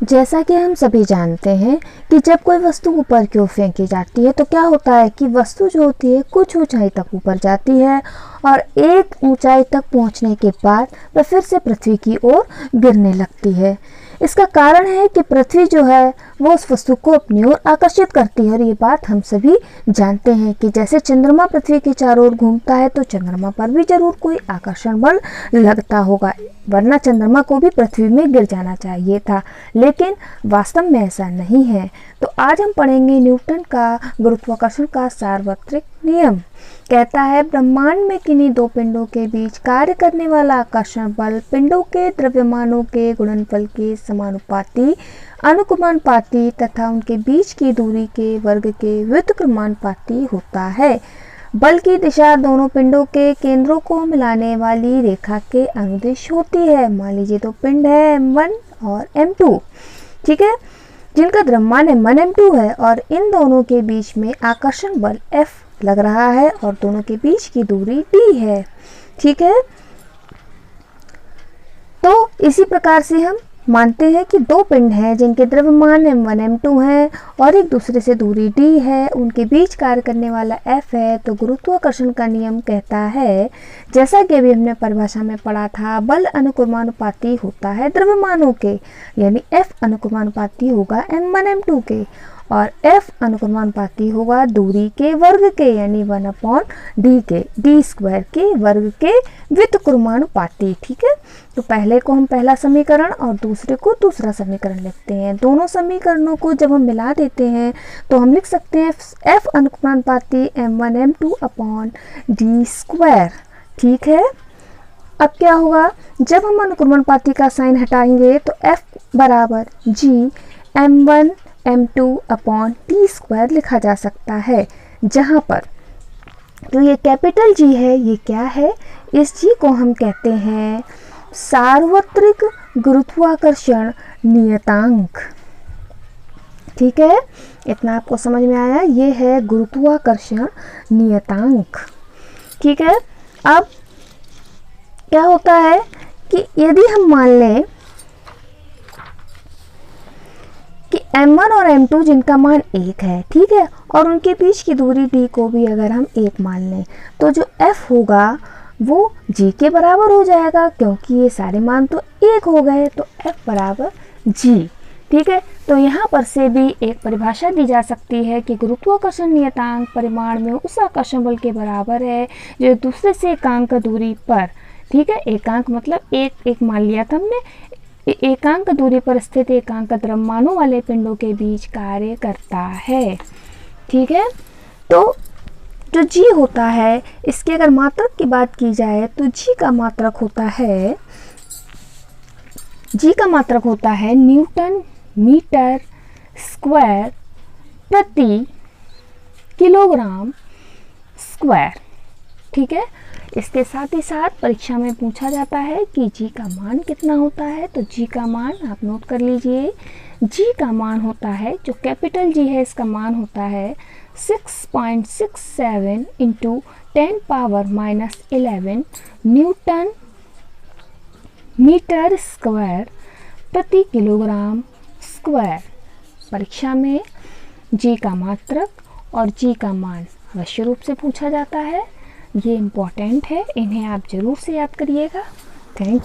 जैसा कि हम सभी जानते हैं कि जब कोई वस्तु ऊपर की ओर फेंकी जाती है तो क्या होता है कि वस्तु जो होती है कुछ ऊंचाई तक ऊपर जाती है और एक ऊंचाई तक पहुंचने के बाद वह फिर से पृथ्वी की ओर गिरने लगती है। इसका कारण है कि पृथ्वी जो है वो उस वस्तु को अपनी ओर आकर्षित करती है और ये बात हम सभी जानते हैं कि जैसे चंद्रमा पृथ्वी के चारों ओर घूमता है तो चंद्रमा पर भी जरूर कोई आकर्षण बल लगता होगा, वरना चंद्रमा को भी पृथ्वी में गिर जाना चाहिए था, लेकिन वास्तव में ऐसा नहीं है। तो आज हम पढ़ेंगे न्यूटन का गुरुत्वाकर्षण का सार्वत्रिक नियम। कहता है ब्रह्मांड में किन्हीं दो पिंडों के बीच कार्य करने वाला आकर्षण बल पिंडों के द्रव्यमानों के गुणनफल के समानुपाती, अनुक्रमानुपाती तथा उनके बीच की दूरी के वर्ग के व्युत्क्रमानुपाती होता है। बल की दिशा दोनों पिंडों के केंद्रों को मिलाने वाली रेखा के अनुदिश होती है। मान लीजिए दो पिंड है M1 और M2, ठीक है, जिनका द्रव्यमान M1 M2 है और इन दोनों के बीच में आकर्षण बल F लग रहा है और दोनों के बीच की दूरी d है, ठीक है। तो इसी प्रकार से हम मानते हैं कि दो पिंड हैं जिनके द्रव्यमान M1 M2 है और एक दूसरे से दूरी d है, उनके बीच कार्य करने वाला F है। तो गुरुत्वाकर्षण का नियम कहता है, जैसा कि अभी हमने परिभाषा में पढ़ा था, बल अनुक्रमानुपाती होता है द्रव्यमानों के, यानी F अनुक्रमानुपाती होगा M1 M2 के और F अनुक्रमानुपाती होगा दूरी के वर्ग के, यानी 1/d के, d स्क्वायर के वर्ग के व्युत्क्रमानुपाती, ठीक है। तो पहले को हम पहला समीकरण और दूसरे को दूसरा समीकरण लिखते हैं। दोनों समीकरणों को जब हम मिला देते हैं तो हम लिख सकते हैं F अनुक्रमानुपाती M1 M2/d स्क्वायर, ठीक है। अब क्या होगा, जब हम अनुक्रमानुपाती का साइन हटाएंगे तो F बराबर G M1 M2/d स्क्वायर लिखा जा सकता है, जहाँ पर तो ये कैपिटल G है, ये क्या है, इस G को हम कहते हैं सार्वत्रिक गुरुत्वाकर्षण नियतांक, ठीक है। इतना आपको समझ में आया, ये है गुरुत्वाकर्षण नियतांक, ठीक है। अब क्या होता है कि यदि हम मान लें कि M1 और M2 जिनका मान 1 है, ठीक है, और उनके बीच की दूरी d को भी अगर हम 1 मान लें तो जो F होगा वो G के बराबर हो जाएगा, क्योंकि ये सारे मान तो 1 हो गए, तो F बराबर G, ठीक है। तो यहाँ पर से भी एक परिभाषा दी जा सकती है कि गुरुत्वाकर्षण नियतांक परिमाण में उस आकर्षण बल के बराबर है जो एक दूसरे से एकांक दूरी पर, ठीक है, एकांक मतलब एक मान लिया था हमने, एकांक दूरी पर स्थित एकांक द्रव्यमानों वाले पिंडों के बीच कार्य करता है, ठीक है। तो जो G होता है, इसके अगर मात्रक की बात की जाए तो G का मात्रक होता है न्यूटन मीटर स्क्वायर प्रति किलोग्राम स्क्वायर, ठीक है। इसके साथ ही साथ परीक्षा में पूछा जाता है कि G का मान कितना होता है, तो G का मान आप नोट कर लीजिए। G का मान होता है, जो कैपिटल G है, इसका मान होता है 6.67 × 10⁻⁻11 न्यूटन मीटर स्क्वायर प्रति किलोग्राम स्क्वायर। परीक्षा में G का मात्रक और G का मान अवश्य रूप से पूछा जाता है, ये इम्पोर्टेंट है, इन्हें आप जरूर से याद करिएगा। थैंक